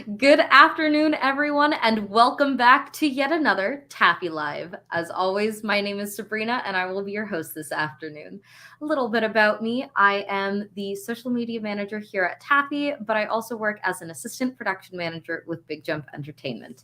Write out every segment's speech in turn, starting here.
Good afternoon, everyone, and welcome back to yet another Taffy Live. As always, my name is Sabrina, and I will be your host this afternoon. A little bit about me: I am the social media manager here at Taffy, but I also work as an assistant production manager with Big Jump Entertainment.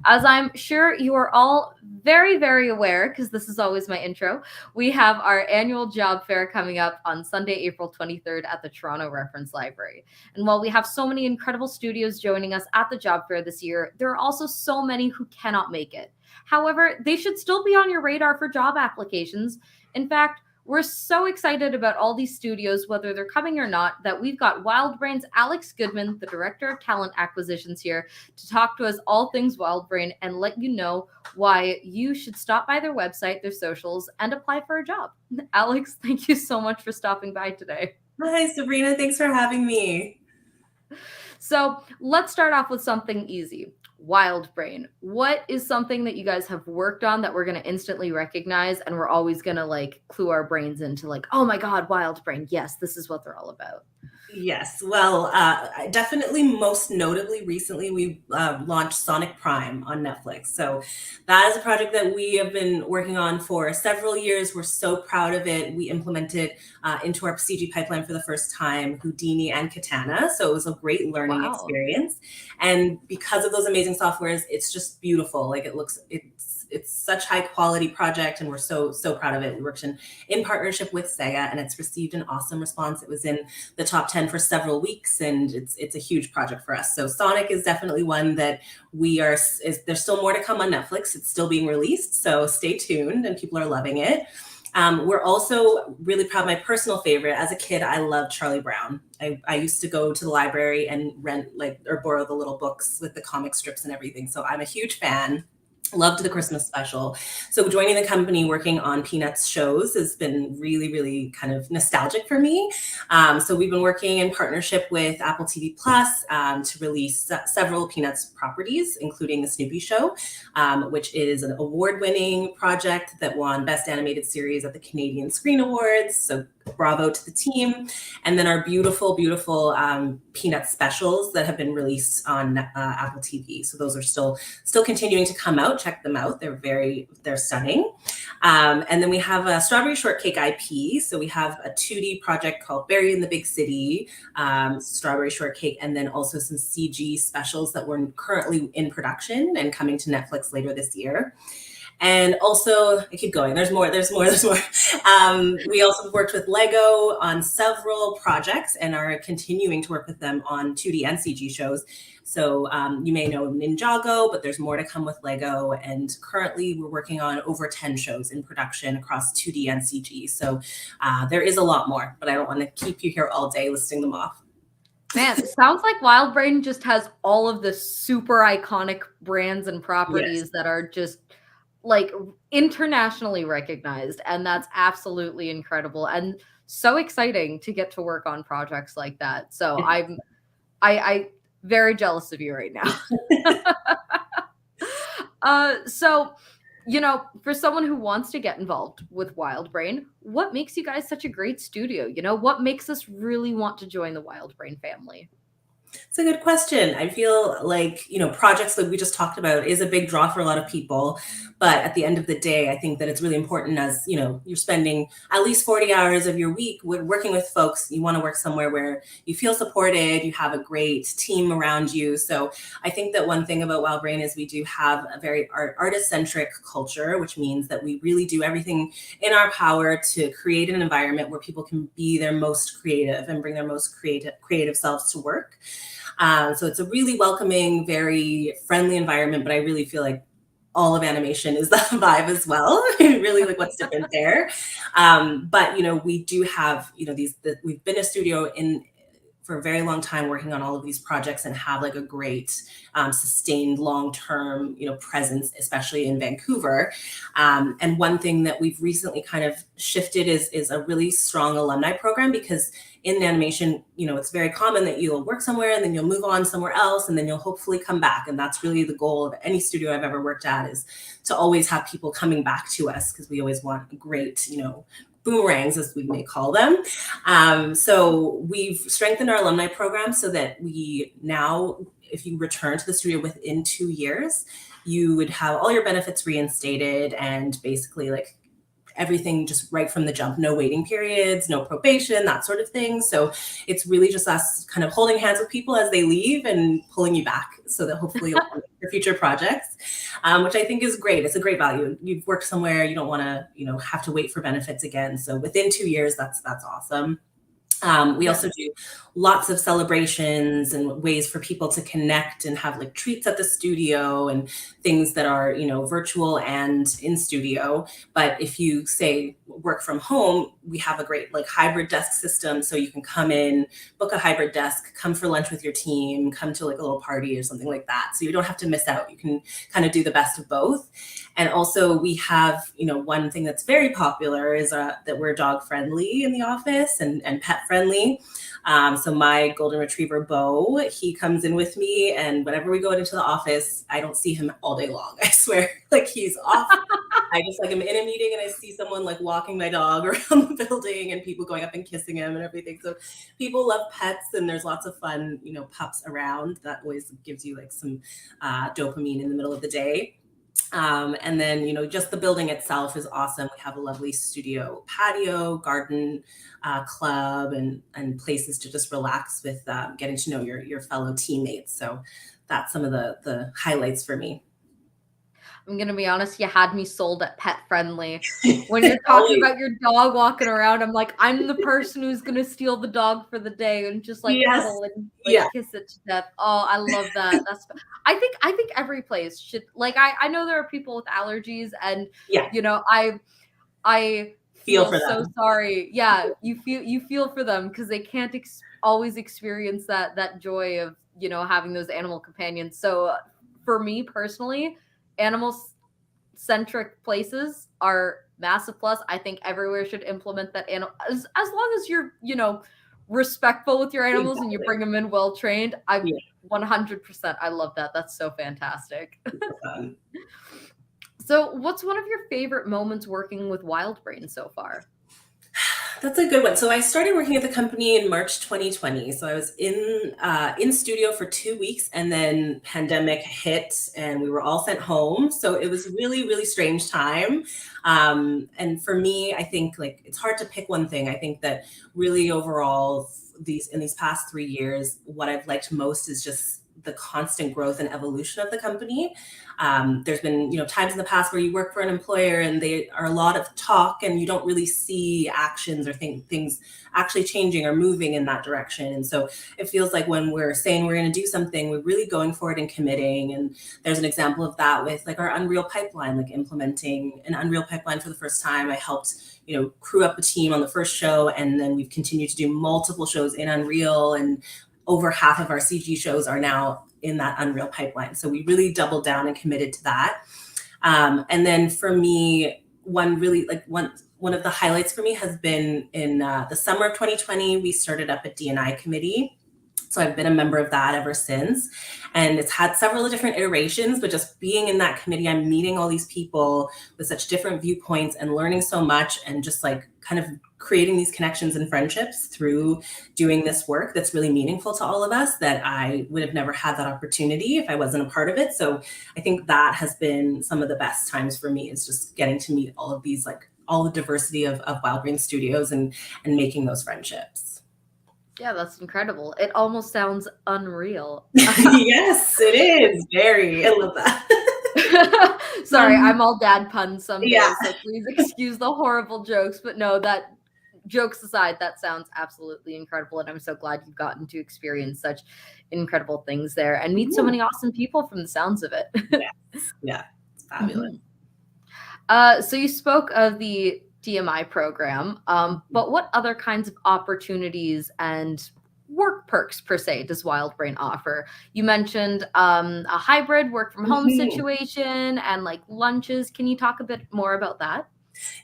As I'm sure you are all very, very aware, because this is always my intro, we have our annual job fair coming up on Sunday, April 23rd at the Toronto Reference Library. And while we have so many incredible studios joining us at the job fair this year, there are also so many who cannot make it. However, they should still be on your radar for job applications. In fact, we're so excited about all these studios, whether they're coming or not, that we've got Wildbrain's Alex Goodman, the Director of Talent Acquisitions, here to talk to us all things Wildbrain and let you know why you should stop by their website, their socials, and apply for a job. Alex, thank you so much for stopping by today. Hi, Sabrina. Thanks for having me. So let's start off with something easy. Wildbrain. What is something that you guys have worked on that we're going to instantly recognize and we're always going to clue our brains into oh my God, Wildbrain. Yes, this is what they're all about. Yes, well, definitely most notably recently, we launched Sonic Prime on Netflix. So that is a project that we have been working on for several years. We're so proud of it. We implemented into our CG pipeline for the first time Houdini and Katana. So it was a great learning experience. And because of those amazing softwares, it's just beautiful. It's such high quality project, and we're so proud of it. We worked in partnership with Sega, and it's received an awesome response. It was in the top 10 for several weeks, and it's a huge project for us. So Sonic is definitely one that there's still more to come on Netflix. It's still being released, so stay tuned, and people are loving it. We're also really proud. My personal favorite, as a kid, I loved Charlie Brown. I used to go to the library and rent or borrow the little books with the comic strips and everything. So I'm a huge fan. Loved the Christmas special. So joining the company working on Peanuts shows has been really, really kind of nostalgic for me. So we've been working in partnership with Apple TV Plus to release several Peanuts properties, including the Snoopy Show, which is an award-winning project that won Best Animated Series at the Canadian Screen Awards. So bravo to the team. And then our beautiful, beautiful Peanuts specials that have been released on Apple TV. So those are still continuing to come out. Check them out. They're stunning. And then we have a Strawberry Shortcake IP. So we have a 2D project called Buried in the Big City, Strawberry Shortcake, and then also some CG specials that were currently in production and coming to Netflix later this year. And also, I keep going. There's more. We also worked with Lego on several projects and are continuing to work with them on 2D and CG shows. So you may know Ninjago, but there's more to come with Lego. And currently, we're working on over 10 shows in production across 2D and CG. So there is a lot more, but I don't want to keep you here all day listing them off. Man, it sounds like Wildbrain just has all of the super iconic brands and properties that are just internationally recognized, and that's absolutely incredible and so exciting to get to work on projects like that. So I'm very jealous of you right now. So for someone who wants to get involved with Wildbrain, what makes you guys such a great studio? What makes us really want to join the Wildbrain family? It's a good question. I feel like, projects that we just talked about is a big draw for a lot of people. But at the end of the day, I think that it's really important as, you're spending at least 40 hours of your week working with folks. You want to work somewhere where you feel supported, you have a great team around you. So I think that one thing about Wildbrain is we do have a very artist-centric culture, which means that we really do everything in our power to create an environment where people can be their most creative and bring their most creative selves to work. So it's a really welcoming, very friendly environment, but I really feel like all of animation is the vibe as well. Really what's different there. But, we do have, we've been a studio for a very long time working on all of these projects and have a great sustained long-term, presence, especially in Vancouver. And one thing that we've recently kind of shifted is a really strong alumni program, because in animation, it's very common that you'll work somewhere and then you'll move on somewhere else and then you'll hopefully come back. And that's really the goal of any studio I've ever worked at, is to always have people coming back to us, because we always want great, boomerangs, as we may call them. So we've strengthened our alumni program so that we now, if you return to the studio within 2 years, you would have all your benefits reinstated and basically like everything just right from the jump, no waiting periods, no probation, that sort of thing. So it's really just us kind of holding hands with people as they leave and pulling you back so that hopefully you'll come for future projects, which I think is great. It's a great value. You've worked somewhere, you don't want to, have to wait for benefits again. So within 2 years, that's awesome. We also do lots of celebrations and ways for people to connect and have like treats at the studio and things that are, virtual and in studio. But if you say work from home, we have a great like hybrid desk system. So you can come in, book a hybrid desk, come for lunch with your team, come to like a little party or something like that. So you don't have to miss out. You can kind of do the best of both. And also we have, one thing that's very popular is that we're dog friendly in the office and pet friendly. So my golden retriever, Bo, he comes in with me, and whenever we go into the office, I don't see him all day long. I swear, like he's off. I just like I'm in a meeting and I see someone like walking my dog around the building and people going up and kissing him and everything. So people love pets and there's lots of fun, pups around. That always gives you like some dopamine in the middle of the day. And then, just the building itself is awesome. We have a lovely studio patio, garden, club, and places to just relax with getting to know your fellow teammates. So that's some of the highlights for me. I'm going to be honest, you had me sold at pet friendly. When you're talking about your dog walking around, I'm like, I'm the person who's going to steal the dog for the day and just like cuddle and like kiss it to death. Oh, I love that. I think every place should, like, I know there are people with allergies and, I feel so sorry. Yeah, you feel for them because they can't always experience that joy of, having those animal companions. So for me personally, animal-centric places are massive plus. I think everywhere should implement that as long as you're, respectful with your animals and you bring them in well trained. 100%. I love that. That's so fantastic. So what's one of your favorite moments working with Wildbrain so far? That's a good one. So I started working at the company in March 2020. So I was in studio for 2 weeks, and then pandemic hit, and we were all sent home. So it was really, really strange time. And for me, I think like it's hard to pick one thing. I think that really overall, in these past 3 years, what I've liked most is just the constant growth and evolution of the company. There's been, times in the past where you work for an employer and they are a lot of talk and you don't really see actions or things actually changing or moving in that direction. And so it feels like when we're saying we're going to do something, we're really going for it and committing. And there's an example of that with like our Unreal pipeline, like implementing an Unreal pipeline for the first time. I helped, crew up a team on the first show, and then we've continued to do multiple shows in Unreal, and over half of our CG shows are now in that Unreal pipeline. So we really doubled down and committed to that. And then for me, one of the highlights for me has been in the summer of 2020, we started up a D&I committee. So I've been a member of that ever since. And it's had several different iterations, but just being in that committee, I'm meeting all these people with such different viewpoints and learning so much, and just like kind of creating these connections and friendships through doing this work that's really meaningful to all of us, that I would have never had that opportunity if I wasn't a part of it. So I think that has been some of the best times for me, is just getting to meet all of these, like all the diversity of Wildbrain studios and making those friendships. Yeah, that's incredible. It almost sounds unreal. Yes, it is. Very. I love that. Sorry, I'm all dad puns some days, so please excuse the horrible jokes. But no, that jokes aside, that sounds absolutely incredible. And I'm so glad you've gotten to experience such incredible things there and meet so many awesome people from the sounds of it. Yeah, it's fabulous. So you spoke of the DMI program, but what other kinds of opportunities and work perks per se does Wildbrain offer? You mentioned a hybrid work from home situation and like lunches. Can you talk a bit more about that?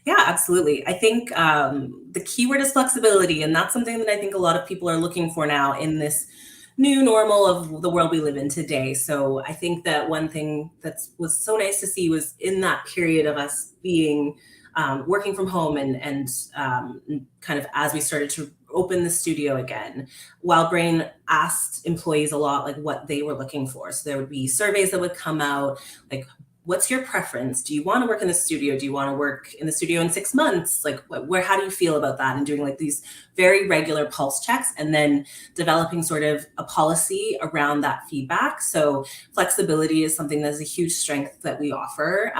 Yeah, absolutely. I think the keyword is flexibility, and that's something that I think a lot of people are looking for now in this new normal of the world we live in today. So I think that one thing that was so nice to see was in that period of us being working from home and kind of as we started to open the studio again, Wildbrain asked employees a lot like what they were looking for. So there would be surveys that would come out like, what's your preference? Do you want to work in the studio? Do you want to work in the studio in 6 months? Like how do you feel about that? And doing like these very regular pulse checks and then developing sort of a policy around that feedback. So flexibility is something that's a huge strength that we offer.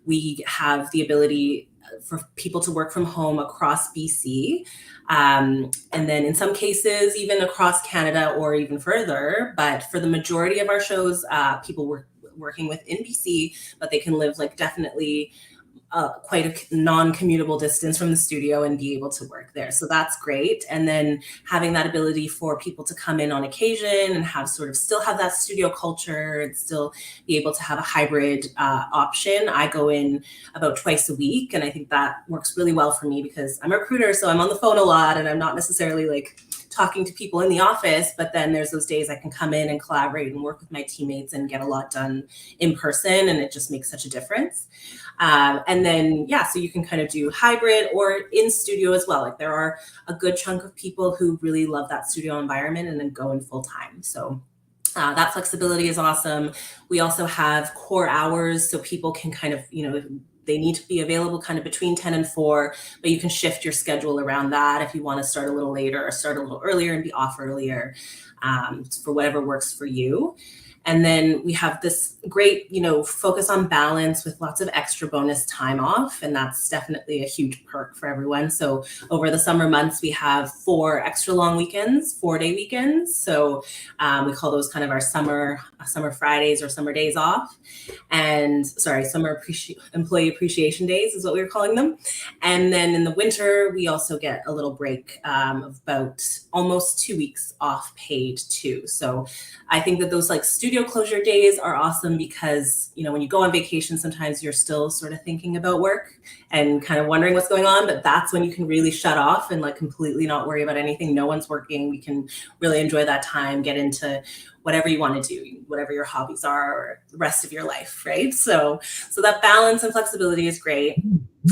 We have the ability for people to work from home across BC. And then in some cases, even across Canada or even further. But for the majority of our shows, people working within BC, but they can live like definitely quite a non-commutable distance from the studio and be able to work there. So that's great. And then having that ability for people to come in on occasion and have sort of still have that studio culture and still be able to have a hybrid option. I go in about twice a week, and I think that works really well for me because I'm a recruiter, so I'm on the phone a lot and I'm not necessarily like talking to people in the office, but then there's those days I can come in and collaborate and work with my teammates and get a lot done in person, and it just makes such a difference. And then, so you can kind of do hybrid or in studio as well. Like there are a good chunk of people who really love that studio environment and then go in full time. So that flexibility is awesome. We also have core hours, so people can kind of, they need to be available kind of between 10 and 4, but you can shift your schedule around that if you want to start a little later or start a little earlier and be off earlier for whatever works for you. And then we have this great, focus on balance with lots of extra bonus time off. And that's definitely a huge perk for everyone. So over the summer months, we have 4 extra long weekends, 4-day weekends. So we call those kind of our summer Fridays or summer days off. And employee appreciation days is what we were calling them. And then in the winter, we also get a little break of about almost 2 weeks off paid too. So I think that those like studio closure days are awesome because, when you go on vacation, sometimes you're still sort of thinking about work and kind of wondering what's going on, but that's when you can really shut off and like completely not worry about anything. No one's working. We can really enjoy that time, get into whatever you want to do, whatever your hobbies are, or the rest of your life, right? So that balance and flexibility is great.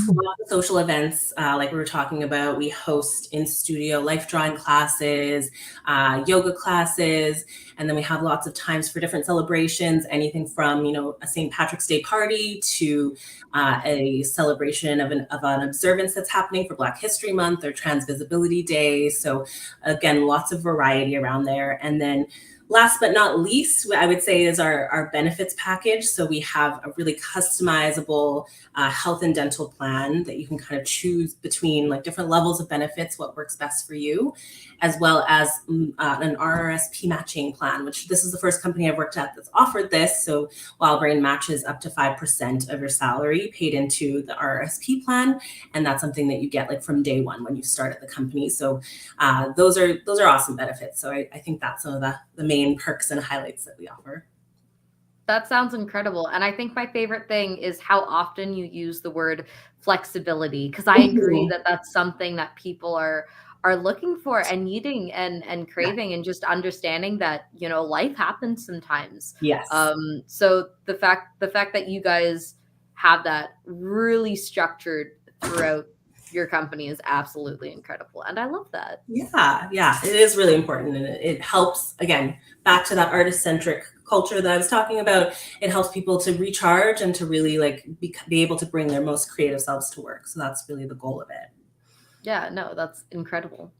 Lots of social events, like we were talking about. We host in-studio life drawing classes, yoga classes, and then we have lots of times for different celebrations, anything from, a St. Patrick's Day party to a celebration of an observance that's happening for Black History Month or Trans Visibility Day. So again, lots of variety around there. And then last but not least, I would say is our benefits package. So we have a really customizable health and dental plan that you can kind of choose between like different levels of benefits, what works best for you, as well as an RRSP matching plan, which this is the first company I've worked at that's offered this. So Wildbrain matches up to 5% of your salary paid into the RRSP plan. And that's something that you get like from day one when you start at the company. So those are awesome benefits. So I think that's some of the main perks and highlights that we offer. That sounds incredible. And I think my favorite thing is how often you use the word flexibility, because I agree that that's something that people are looking for and needing and craving, and just understanding that, life happens sometimes. Yes. So the fact that you guys have that really structured throughout your company is absolutely incredible. And I love that. Yeah, it is really important. And it helps, again, back to that artist-centric culture that I was talking about. It helps people to recharge and to really like be able to bring their most creative selves to work. So that's really the goal of it. Yeah, no, that's incredible.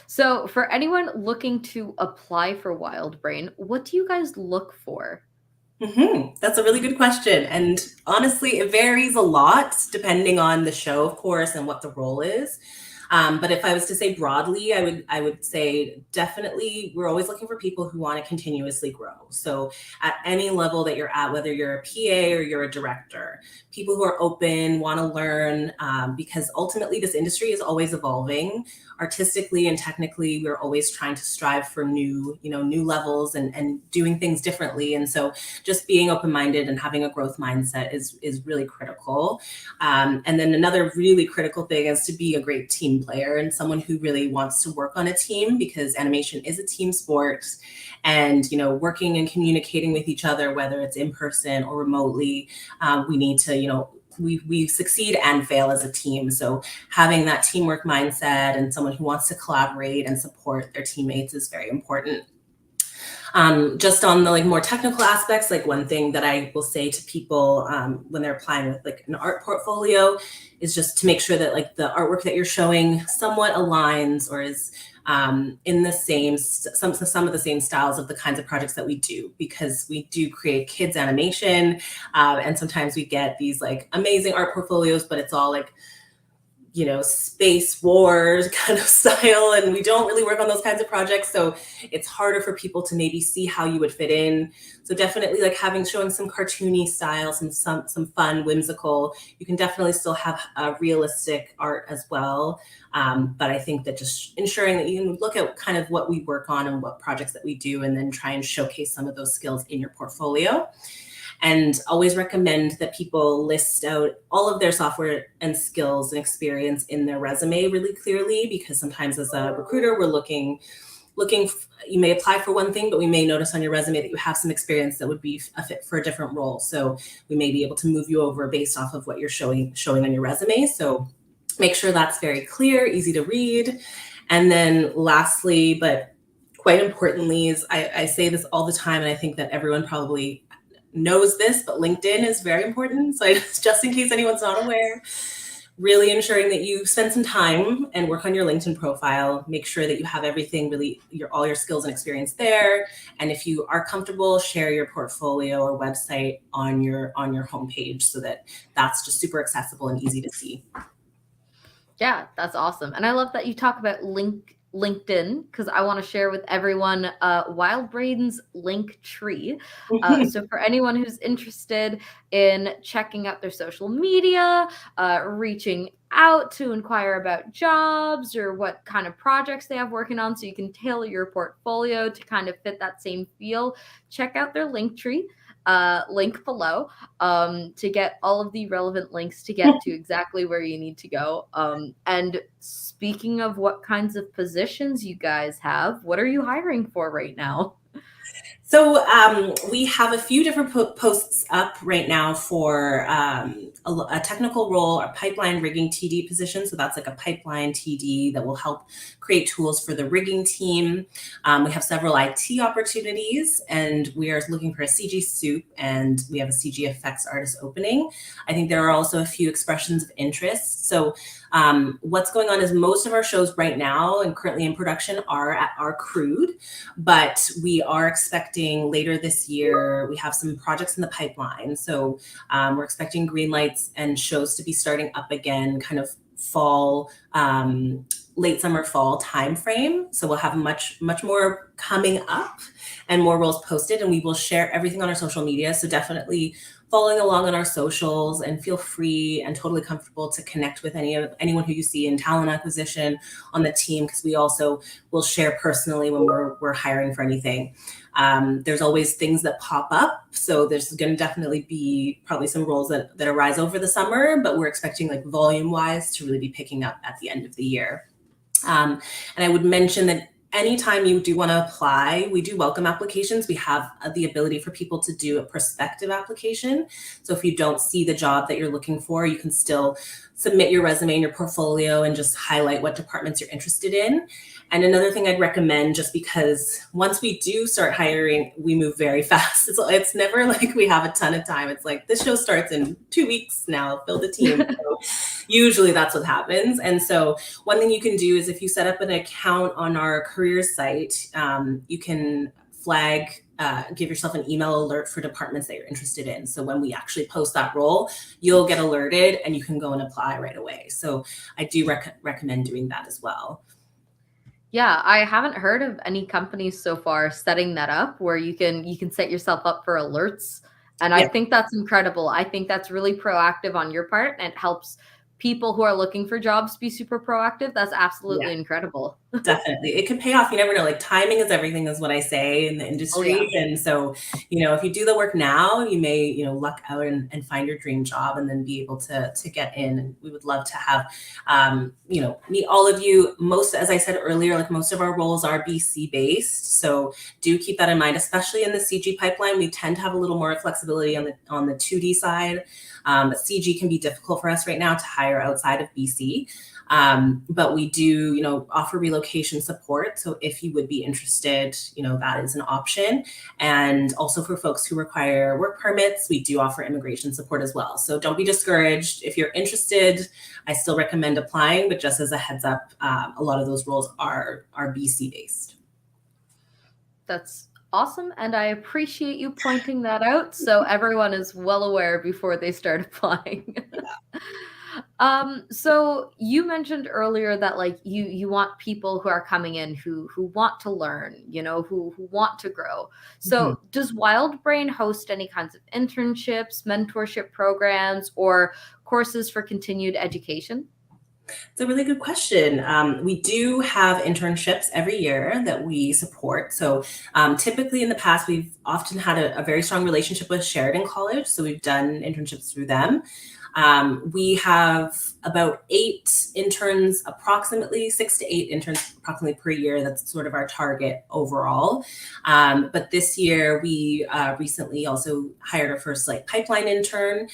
So for anyone looking to apply for Wildbrain, what do you guys look for? That's a really good question. And honestly, it varies a lot depending on the show, of course, and what the role is. But if I was to say broadly, I would say definitely we're always looking for people who want to continuously grow. So at any level that you're at, whether you're a PA or you're a director, people who are open, want to learn, because ultimately this industry is always evolving. Artistically and technically, we're always trying to strive for new levels and doing things differently. And so just being open-minded and having a growth mindset is really critical. And then another really critical thing is to be a great team player and someone who really wants to work on a team, because animation is a team sport, and working and communicating with each other, whether it's in person or remotely, we need to we succeed and fail as a team. So having that teamwork mindset and someone who wants to collaborate and support their teammates is very important. Just on the like more technical aspects, like one thing that I will say to people when they're applying with like an art portfolio is just to make sure that like the artwork that you're showing somewhat aligns or is in the same some of the same styles of the kinds of projects that we do, because we do create kids animation, and sometimes we get these like amazing art portfolios, but it's all like, you know, space wars kind of style, and we don't really work on those kinds of projects, so it's harder for people to maybe see how you would fit in. So definitely like showing some cartoony styles and some fun, whimsical. You can definitely still have realistic art as well, but I think that just ensuring that you can look at kind of what we work on and what projects that we do, and then try and showcase some of those skills in your portfolio. And always recommend that people list out all of their software and skills and experience in their resume really clearly, because sometimes as a recruiter, we're looking, you may apply for one thing, but we may notice on your resume that you have some experience that would be a fit for a different role. So we may be able to move you over based off of what you're showing on your resume. So make sure that's very clear, easy to read. And then lastly, but quite importantly, is I say this all the time, and I think that everyone probably knows this, but LinkedIn is very important. So just in case anyone's not aware, really ensuring that you spend some time and work on your LinkedIn profile. Make sure that you have everything, really all your skills and experience there. And if you are comfortable, share your portfolio or website on your homepage, so that that's just super accessible and easy to see. Yeah, that's awesome. And I love that you talk about LinkedIn, because I want to share with everyone Wildbrain's link tree. So for anyone who's interested in checking out their social media, reaching out to inquire about jobs or what kind of projects they have working on, so you can tailor your portfolio to kind of fit that same feel, check out their link tree. Link below to get all of the relevant links to get to exactly where you need to go. And speaking of what kinds of positions you guys have, what are you hiring for right now? So we have a few different posts up right now for a technical role, a pipeline rigging TD position. So that's like a pipeline TD that will help create tools for the rigging team. We have several IT opportunities, and we are looking for a CG soup, and we have a CG effects artist opening. I think there are also a few expressions of interest. So what's going on is most of our shows right now and currently in production are crewed, but we are expecting later this year, we have some projects in the pipeline. So we're expecting green lights and shows to be starting up again, kind of fall, late summer, fall timeframe. So we'll have much more coming up and more roles posted, and we will share everything on our social media. So definitely following along on our socials, and feel free and totally comfortable to connect with anyone who you see in talent acquisition on the team, because we also will share personally when we're hiring for anything. There's always things that pop up, so there's going to definitely be probably some roles that arise over the summer, but we're expecting like volume wise to really be picking up at the end of the year. And I would mention that anytime you do want to apply, we do welcome applications. We have the ability for people to do a prospective application. So if you don't see the job that you're looking for, you can still submit your resume and your portfolio and just highlight what departments you're interested in. And another thing I'd recommend, just because once we do start hiring, we move very fast. It's never like we have a ton of time. It's like, this show starts in 2 weeks now, build a team. So usually that's what happens. And so one thing you can do is, if you set up an account on our careers site, you can flag, give yourself an email alert for departments that you're interested in. So when we actually post that role, you'll get alerted and you can go and apply right away. So I do recommend doing that as well. Yeah, I haven't heard of any companies so far setting that up where you can set yourself up for alerts. And I think that's incredible. I think that's really proactive on your part, and it helps people who are looking for jobs be super proactive, that's Yeah. absolutely incredible. Definitely. It can pay off. You never know. Like timing is everything is what I say in the Oh industry. yeah. And so, if you do the work now, you may, luck out and find your dream job and then be able to get in. And we would love to have, meet all of you. Most, as I said earlier, like most of our roles are BC based. So do keep that in mind, especially in the CG pipeline. We tend to have a little more flexibility on the 2D side. But CG can be difficult for us right now to hire outside of BC. But we do, offer relocation support. So if you would be interested, that is an option. And also for folks who require work permits, we do offer immigration support as well. So don't be discouraged. If you're interested, I still recommend applying, but just as a heads up, a lot of those roles are BC based. That's awesome. And I appreciate you pointing that out so everyone is well aware before they start applying. So you mentioned earlier that like you want people who are coming in who want to learn, who want to grow. Mhm. So does Wildbrain host any kinds of internships, mentorship programs, or courses for continued education? It's a really good question. We do have internships every year that we support. So typically in the past, we've often had a very strong relationship with Sheridan College. So we've done internships through them. We have about 8 interns, approximately 6 to 8 interns approximately per year. That's sort of our target overall. But this year we recently also hired our first like pipeline intern.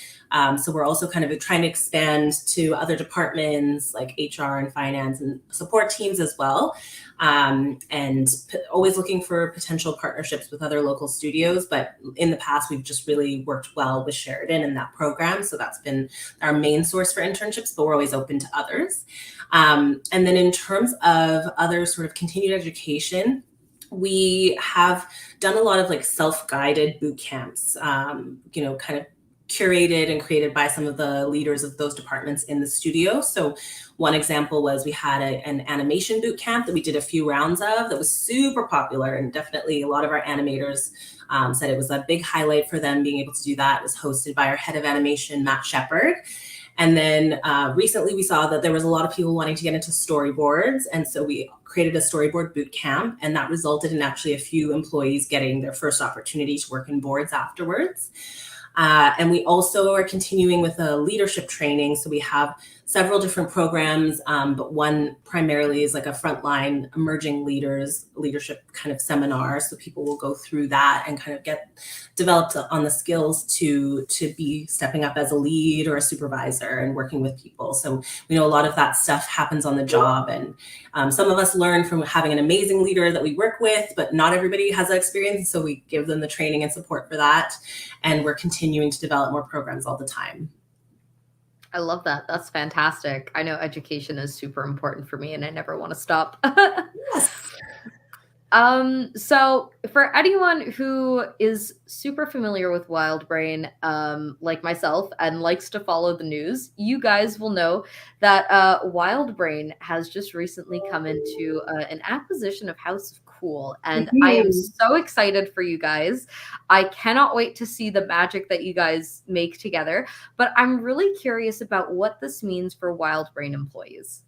So we're also kind of trying to expand to other departments like HR and finance and support teams as well. And always looking for potential partnerships with other local studios. But in the past, we've just really worked well with Sheridan in that program. So that's been our main source for internships, but we're always open to others. And then in terms of other sort of continued education, we have done a lot of like self-guided boot camps, kind of curated and created by some of the leaders of those departments in the studio. So one example was we had an animation boot camp that we did a few rounds of that was super popular, and definitely a lot of our animators said it was a big highlight for them being able to do that. It was hosted by our head of animation, Matt Shepard. And then recently we saw that there was a lot of people wanting to get into storyboards. And so we created a storyboard boot camp, and that resulted in actually a few employees getting their first opportunity to work in boards afterwards. And we also are continuing with a leadership training. So we have several different programs, but one primarily is like a frontline emerging leaders leadership kind of seminar. So people will go through that and kind of get developed on the skills to be stepping up as a lead or a supervisor and working with people. So we know a lot of that stuff happens on the job, and some of us learn from having an amazing leader that we work with, but not everybody has that experience. So we give them the training and support for that, and we're continuing to develop more programs all the time. I love that. That's fantastic. I know education is super important for me and I never want to stop. Yes. So for anyone who is super familiar with Wildbrain, like myself, and likes to follow the news, you guys will know that Wildbrain has just recently come into an acquisition of House of Cool, and I am Mhm. so excited for you guys. I cannot wait to see the magic that you guys make together, but I'm really curious about what this means for Wildbrain employees.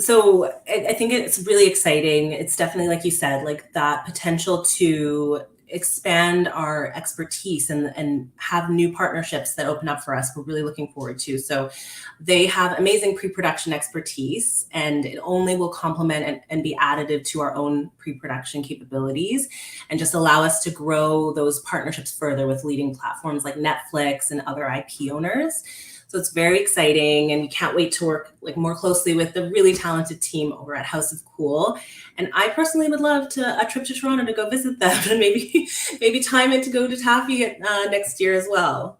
So I think it's really exciting. It's definitely, like you said, like that potential to expand our expertise and have new partnerships that open up for us. We're really looking forward to. So they have amazing pre-production expertise, and it only will complement and be additive to our own pre-production capabilities and just allow us to grow those partnerships further with leading platforms like Netflix and other IP owners. So it's very exciting, and we can't wait to work like more closely with the really talented team over at House of Cool. And I personally would love a trip to Toronto to go visit them, and maybe time it to go to Taffy next year as well.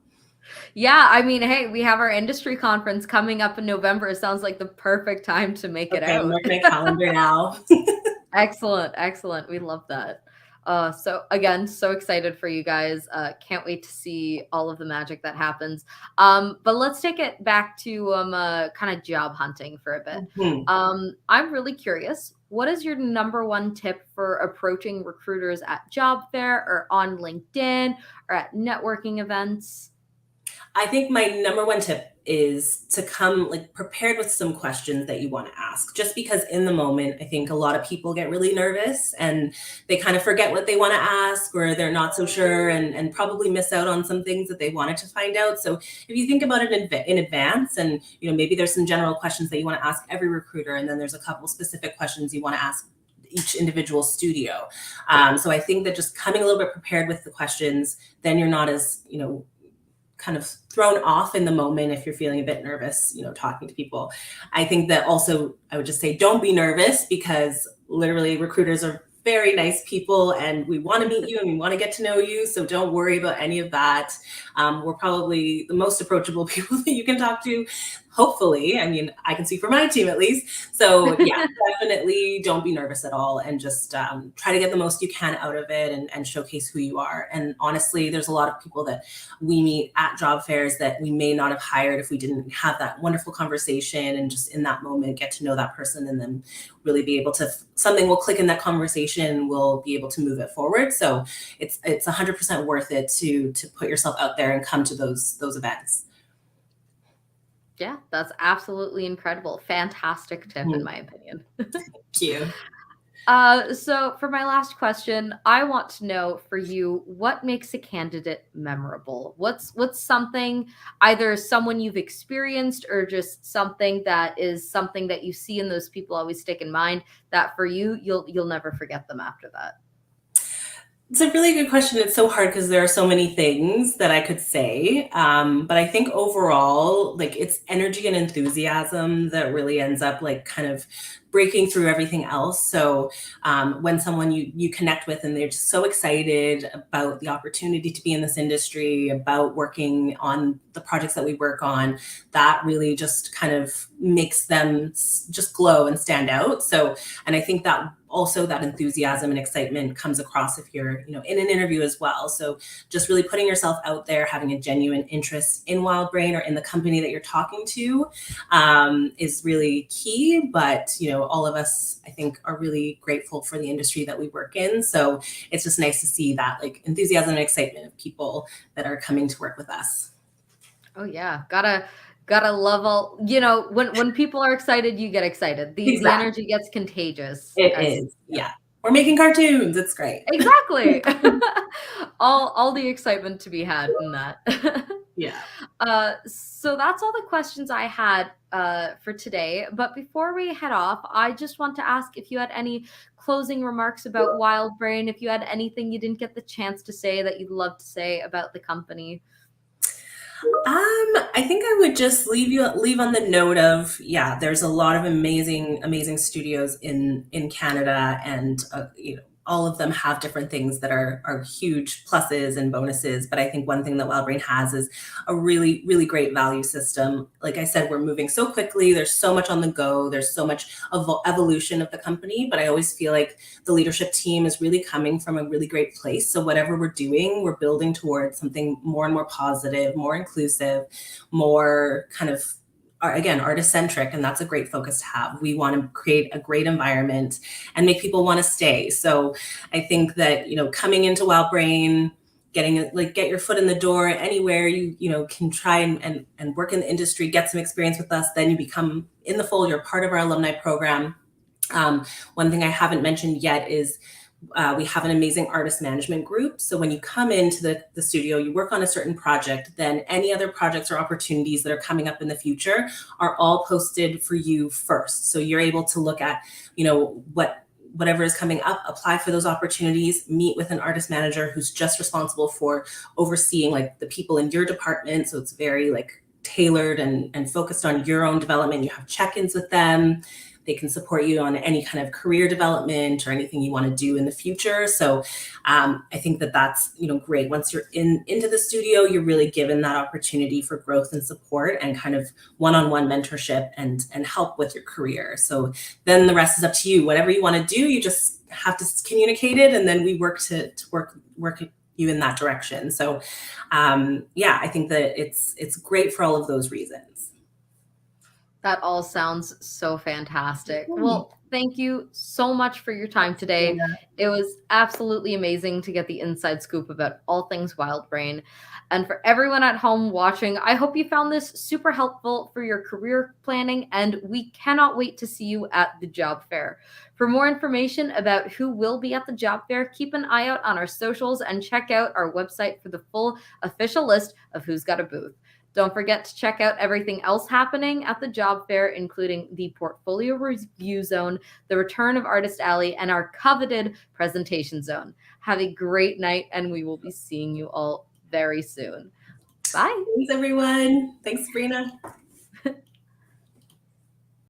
Yeah, I mean, hey, we have our industry conference coming up in November. It sounds like the perfect time to make it Okay, I'm out. marking my calendar now. Excellent, excellent. We love that. So again, so excited for you guys. Can't wait to see all of the magic that happens. But let's take it back to kind of job hunting for a bit. Mhm. I'm really curious. What is your number one tip for approaching recruiters at job fair or on LinkedIn or at networking events? I think my number one tip is to come like prepared with some questions that you want to ask. Just because in the moment, I think a lot of people get really nervous and they kind of forget what they want to ask, or they're not so sure, and probably miss out on some things that they wanted to find out. So if you think about it in advance, and maybe there's some general questions that you want to ask every recruiter, and then there's a couple specific questions you want to ask each individual studio. So I think that just coming a little bit prepared with the questions, then you're not as kind of thrown off in the moment if you're feeling a bit nervous, talking to people. I think that also I would just say don't be nervous, because literally recruiters are very nice people and we want to meet you and we want to get to know you. So don't worry about any of that. We're probably the most approachable people that you can talk to. Hopefully, I mean, I can speak for my team at least. So yeah, definitely don't be nervous at all, and just try to get the most you can out of it, and showcase who you are. And honestly, there's a lot of people that we meet at job fairs that we may not have hired if we didn't have that wonderful conversation, and just in that moment get to know that person, and then really be able to, something will click in that conversation and we'll be able to move it forward. So it's 100% worth it to put yourself out there and come to those events. Yeah, that's absolutely incredible. Fantastic tip, in my opinion. Thank you. So for my last question, I want to know for you, what makes a candidate memorable? What's something, either someone you've experienced or just something that you see in those people always stick in mind, that for you, you'll never forget them after that? It's a really good question. It's so hard because there are so many things that I could say. But I think overall, like, it's energy and enthusiasm that really ends up like kind of breaking through everything else. So when someone you connect with and they're just so excited about the opportunity to be in this industry, about working on the projects that we work on, that really just kind of makes them just glow and stand out. So, and I think that also that enthusiasm and excitement comes across if you're, in an interview as well. So just really putting yourself out there, having a genuine interest in Wildbrain or in the company that you're talking to, is really key. But, all of us, I think, are really grateful for the industry that we work in. So it's just nice to see that like enthusiasm and excitement of people that are coming to work with us. Oh yeah, gotta love all, when people are excited, you get excited. The Exactly. energy gets contagious. It is. Yeah. We're making cartoons. It's great. Exactly. All the excitement to be had in that. Yeah. So that's all the questions I had for today. But before we head off, I just want to ask if you had any closing remarks about Wildbrain, if you had anything you didn't get the chance to say that you'd love to say about the company. I think I would just leave on the note of, yeah, there's a lot of amazing studios in Canada, and all of them have different things that are huge pluses and bonuses. But I think one thing that Wildbrain has is a really, really great value system. Like I said, we're moving so quickly. There's so much on the go. There's so much evolution of the company. But I always feel like the leadership team is really coming from a really great place. So whatever we're doing, we're building towards something more and more positive, more inclusive, more kind of, again, artist-centric, and that's a great focus to have. We want to create a great environment and make people want to stay. So I think that, coming into Wildbrain, get your foot in the door anywhere you can try and work in the industry, get some experience with us, then you become in the fold, you're part of our alumni program. One thing I haven't mentioned yet is we have an amazing artist management group. So when you come into the studio, you work on a certain project, then any other projects or opportunities that are coming up in the future are all posted for you first. So you're able to look at, whatever is coming up, apply for those opportunities, meet with an artist manager who's just responsible for overseeing like the people in your department. So it's very like tailored and focused on your own development. You have check-ins with them. They can support you on any kind of career development or anything you want to do in the future. So I think that that's great. Once you're into the studio, you're really given that opportunity for growth and support and kind of one-on-one mentorship and help with your career. So then the rest is up to you. Whatever you want to do, you just have to communicate it, and then we work to work you in that direction. So I think that it's great for all of those reasons. That all sounds so fantastic. Mhm. Well, thank you so much for your time Thanks, today. Sabrina. It was absolutely amazing to get the inside scoop about all things Wildbrain. And for everyone at home watching, I hope you found this super helpful for your career planning, and we cannot wait to see you at the job fair. For more information about who will be at the job fair, keep an eye out on our socials and check out our website for the full official list of who's got a booth. Don't forget to check out everything else happening at the job fair, including the portfolio review zone, the return of Artist Alley, and our coveted presentation zone. Have a great night, and we will be seeing you all very soon. Bye. Thanks, everyone. Thanks, Sabrina.